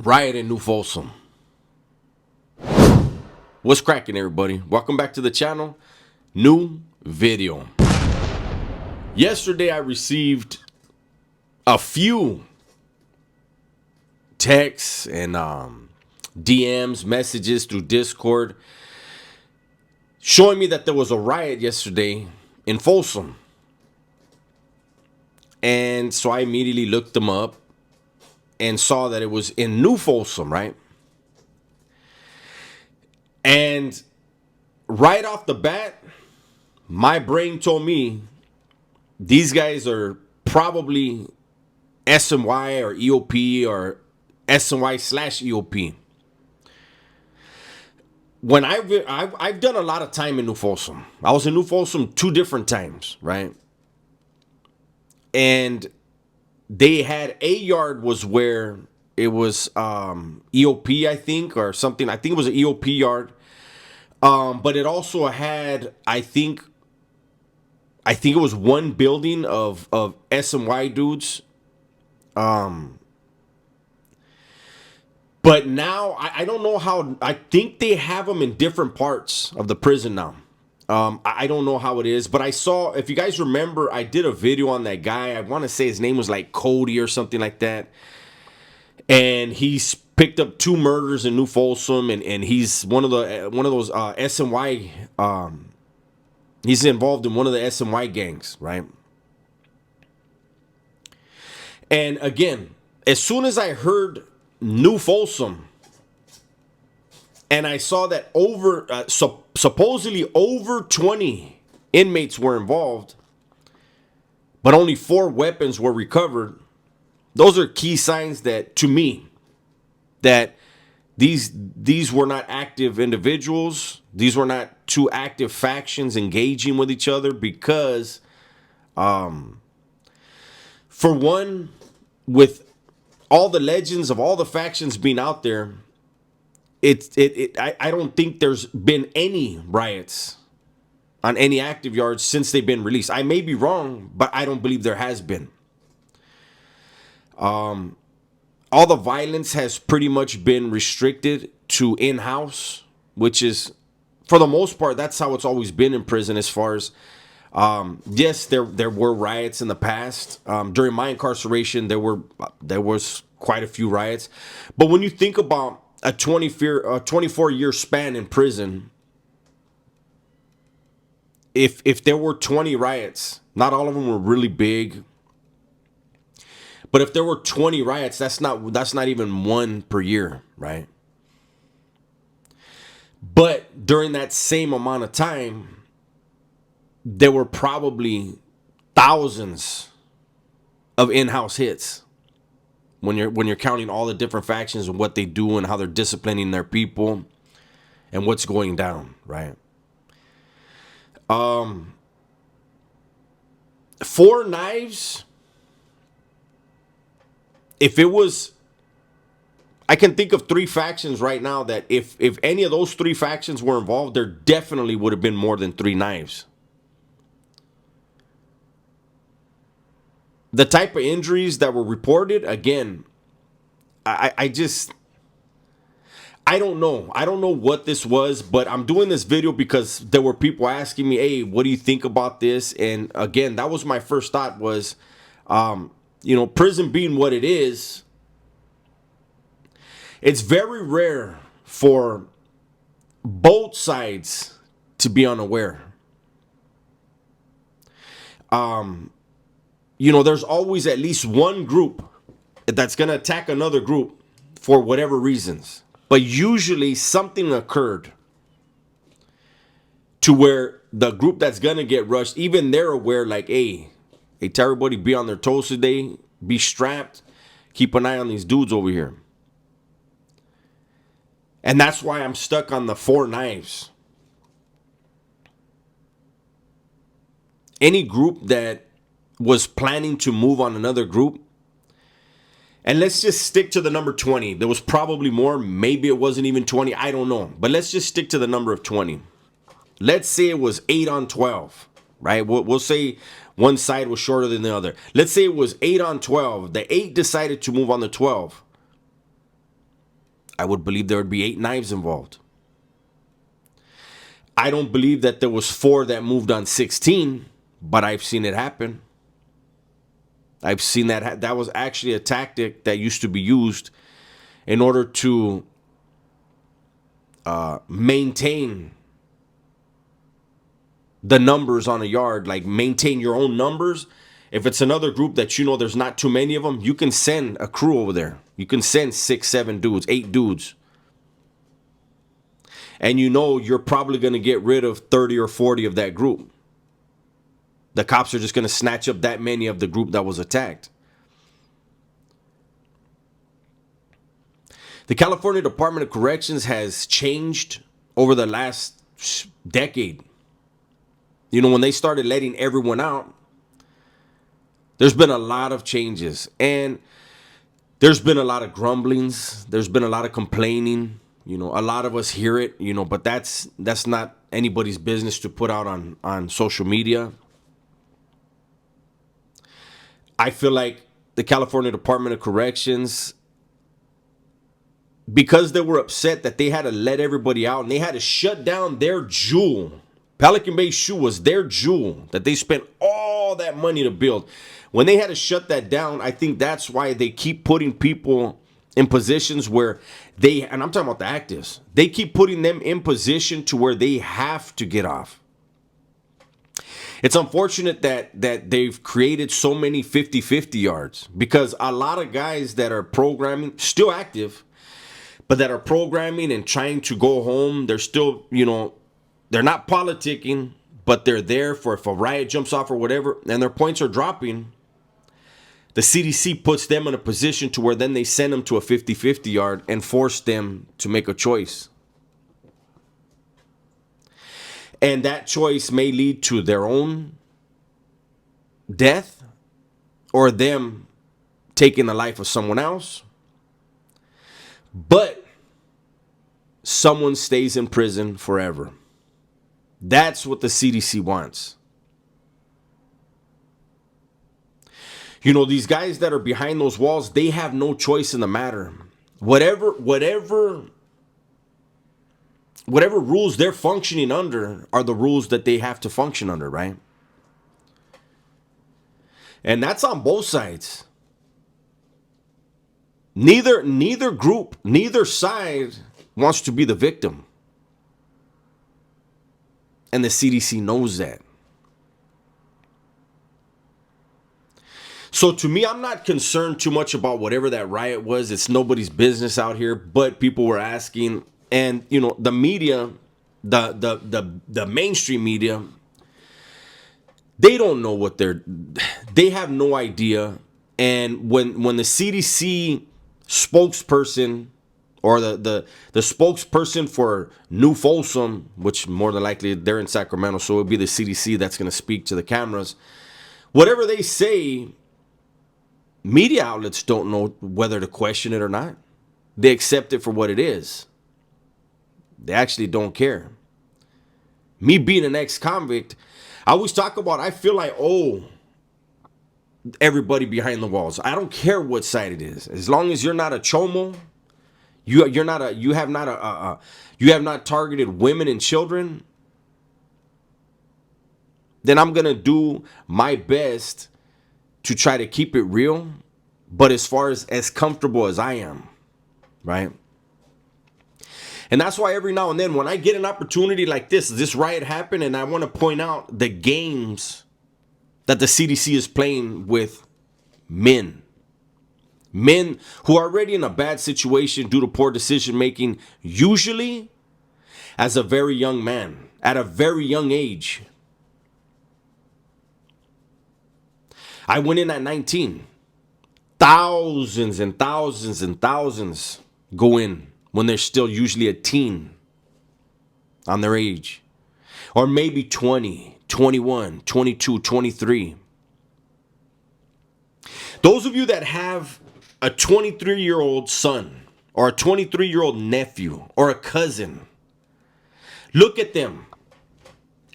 Riot in New Folsom. What's cracking, everybody? Welcome back to the channel. New video. Yesterday I received a few texts and DMs, messages through Discord showing me that there was a riot yesterday in Folsom. And so I immediately looked them up and saw that it was in New Folsom, right? And right off the bat, my brain told me these guys are probably SNY or EOP or SNY/EOP. When I've done a lot of time in New Folsom. I was in New Folsom 2 different times, right? And they had a yard was where it was EOP, I think, or something. I think it was an EOP yard. But it also had, I think it was one building of SNY dudes. But now I don't know how. I think they have them in different parts of the prison now. I don't know how it is, but I saw, if you guys remember, I did a video on that guy. I want to say his name was like Cody or something like that. And he's picked up 2 murders in New Folsom, and he's one of those SNY. He's involved in one of the SNY gangs, right? And again, as soon as I heard New Folsom, and I saw that supposedly over 20 inmates were involved, but only 4 weapons were recovered. Those are key signs that, to me, that these were not active individuals. These were not 2 active factions engaging with each other, because, for one, with all the legends of all the factions being out there, I don't think there's been any riots on any active yards since they've been released. I may be wrong, but I don't believe there has been. All the violence has pretty much been restricted to in-house, which is, for the most part, that's how it's always been in prison. As far as, yes, there were riots in the past. During my incarceration, there was quite a few riots. But when you think about a 24-year span in prison, if there were 20 riots, not all of them were really big. But if there were 20 riots, that's not even 1 per year, right? But during that same amount of time, there were probably thousands of in-house hits. When you're counting all the different factions and what they do and how they're disciplining their people and what's going down, right? 4 knives. If it was, I can think of 3 factions right now that if any of those 3 factions were involved, there definitely would have been more than 3 knives. The type of injuries that were reported, again, I don't know. I don't know what this was, but I'm doing this video because there were people asking me, hey, what do you think about this? And again, that was my first thought was, prison being what it is, it's very rare for both sides to be unaware. There's always at least one group that's going to attack another group for whatever reasons. But usually something occurred to where the group that's going to get rushed, even they're aware, like, hey, tell everybody be on their toes today, be strapped, keep an eye on these dudes over here. And that's why I'm stuck on the 4 knives. Any group that was planning to move on another group, and let's just stick to the number 20. There was probably more. Maybe it wasn't even 20. I don't know. But let's just stick to the number of 20. Let's say it was 8 on 12, right? We'll say one side was shorter than the other. Let's say it was 8 on 12. The 8 decided to move on the 12. I would believe there would be 8 knives involved. I don't believe that there was 4 that moved on 16, but I've seen it happen. I've seen that. That was actually a tactic that used to be used in order to maintain the numbers on a yard, like maintain your own numbers. If it's another group that you know there's not too many of them, you can send a crew over there. You can send 6, 7 dudes, 8 dudes. And you know you're probably going to get rid of 30 or 40 of that group. The cops are just going to snatch up that many of the group that was attacked. The California Department of Corrections has changed over the last decade. You know, when they started letting everyone out, there's been a lot of changes. And there's been a lot of grumblings. There's been a lot of complaining. You know, a lot of us hear it, you know, but that's not anybody's business to put out on social media. I feel like the California Department of Corrections, because they were upset that they had to let everybody out and they had to shut down their jewel. Pelican Bay Shoe was their jewel that they spent all that money to build. When they had to shut that down, I think that's why they keep putting people in positions where they, and I'm talking about the actives, they keep putting them in position to where they have to get off. It's unfortunate that they've created so many 50-50 yards, because a lot of guys that are programming, still active, but that are programming and trying to go home, they're still, you know, they're not politicking, but they're there for if a riot jumps off or whatever, and their points are dropping. The CDC puts them in a position to where then they send them to a 50-50 yard and force them to make a choice. And that choice may lead to their own death or them taking the life of someone else. But someone stays in prison forever. That's what the CDC wants. You know, these guys that are behind those walls, they have no choice in the matter. Whatever rules they're functioning under are the rules that they have to function under, right? And that's on both sides. Neither group, neither side wants to be the victim. And the CDC knows that. So to me, I'm not concerned too much about whatever that riot was. It's nobody's business out here, but people were asking. And, you know, the media, the mainstream media, they don't know what they have no idea. And when the CDC spokesperson or the spokesperson for New Folsom, which more than likely they're in Sacramento, so it would be the CDC that's going to speak to the cameras, whatever they say, media outlets don't know whether to question it or not. They accept it for what it is. They actually don't care. Me being an ex-convict, I always talk about, I feel like, everybody behind the walls. I don't care what side it is. As long as you're not a chomo, you have not targeted women and children, then I'm going to do my best to try to keep it real, but as far as comfortable as I am, right? And that's why every now and then when I get an opportunity like this riot happened, and I want to point out the games that the CDC is playing with men who are already in a bad situation due to poor decision making, usually as a very young man, at a very young age. I went in at 19. Thousands and thousands and thousands go in when they're still usually a teen on their age. Or maybe 20, 21, 22, 23. Those of you that have a 23-year-old son or a 23-year-old nephew or a cousin, look at them.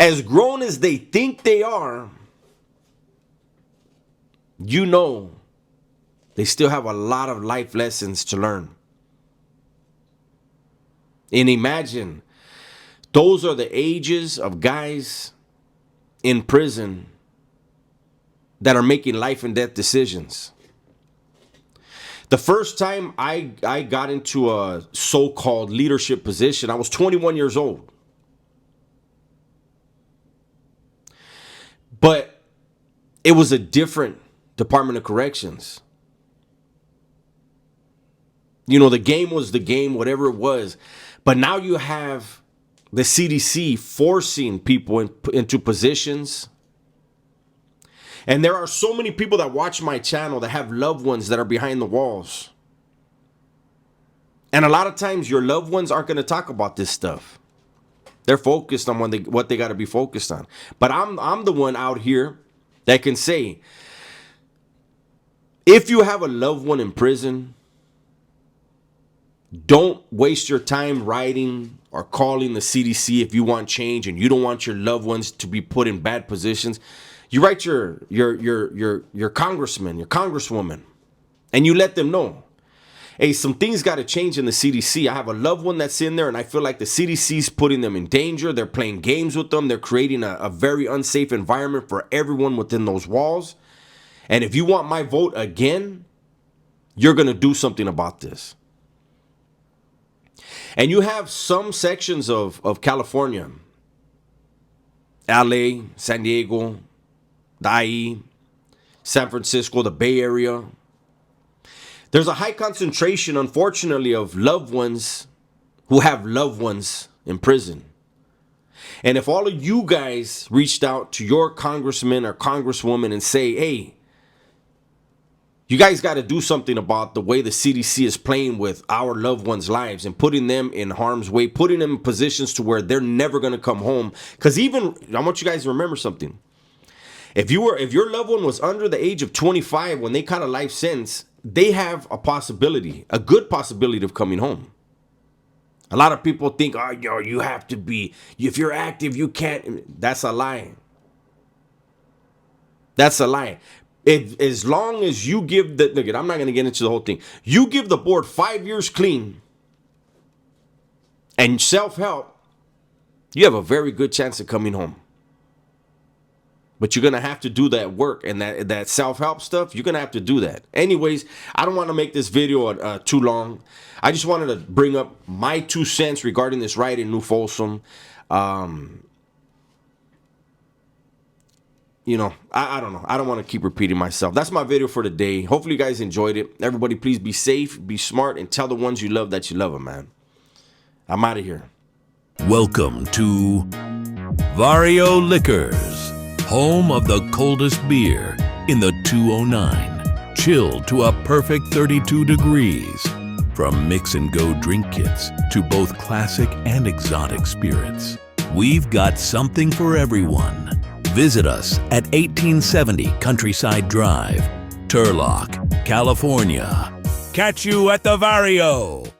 As grown as they think they are, you know they still have a lot of life lessons to learn. And imagine, those are the ages of guys in prison that are making life and death decisions. The first time I got into a so-called leadership position, I was 21 years old. But it was a different Department of Corrections. You know, the game was the game, whatever it was. But now you have the CDC forcing people into positions. And there are so many people that watch my channel that have loved ones that are behind the walls. And a lot of times your loved ones aren't going to talk about this stuff. They're focused on what they got to be focused on. But I'm the one out here that can say, if you have a loved one in prison, don't waste your time writing or calling the CDC if you want change and you don't want your loved ones to be put in bad positions. You write your congressman, your congresswoman, and you let them know, hey, some things got to change in the CDC. I have a loved one that's in there, and I feel like the CDC's putting them in danger. They're playing games with them. They're creating a very unsafe environment for everyone within those walls. And if you want my vote again, you're going to do something about this. And you have some sections of California, LA, San Diego, the IE, San Francisco, the Bay Area. There's a high concentration, unfortunately, of loved ones who have loved ones in prison. And if all of you guys reached out to your congressman or congresswoman and say, hey, you guys got to do something about the way the CDC is playing with our loved ones' lives and putting them in harm's way, putting them in positions to where they're never going to come home. Because even, I want you guys to remember something. If your loved one was under the age of 25 when they caught a life sentence, they have a possibility, a good possibility of coming home. A lot of people think, oh, you have to be, if you're active, you can't. That's a lie. That's a lie. As long as you give look, I'm not going to get into the whole thing. You give the board 5 years clean and self-help, you have a very good chance of coming home. But you're going to have to do that work and that self-help stuff. You're going to have to do that. Anyways, I don't want to make this video too long. I just wanted to bring up my 2 cents regarding this riot in New Folsom. You know, I don't know. I don't want to keep repeating myself. That's my video for today. Hopefully you guys enjoyed it. Everybody, please be safe, be smart, and tell the ones you love that you love them, man. I'm out of here. Welcome to Vario Liquors, home of the coldest beer in the 209. Chilled to a perfect 32 degrees. From mix and go drink kits to both classic and exotic spirits, we've got something for everyone. Visit us at 1870 Countryside Drive, Turlock, California. Catch you at the Vario.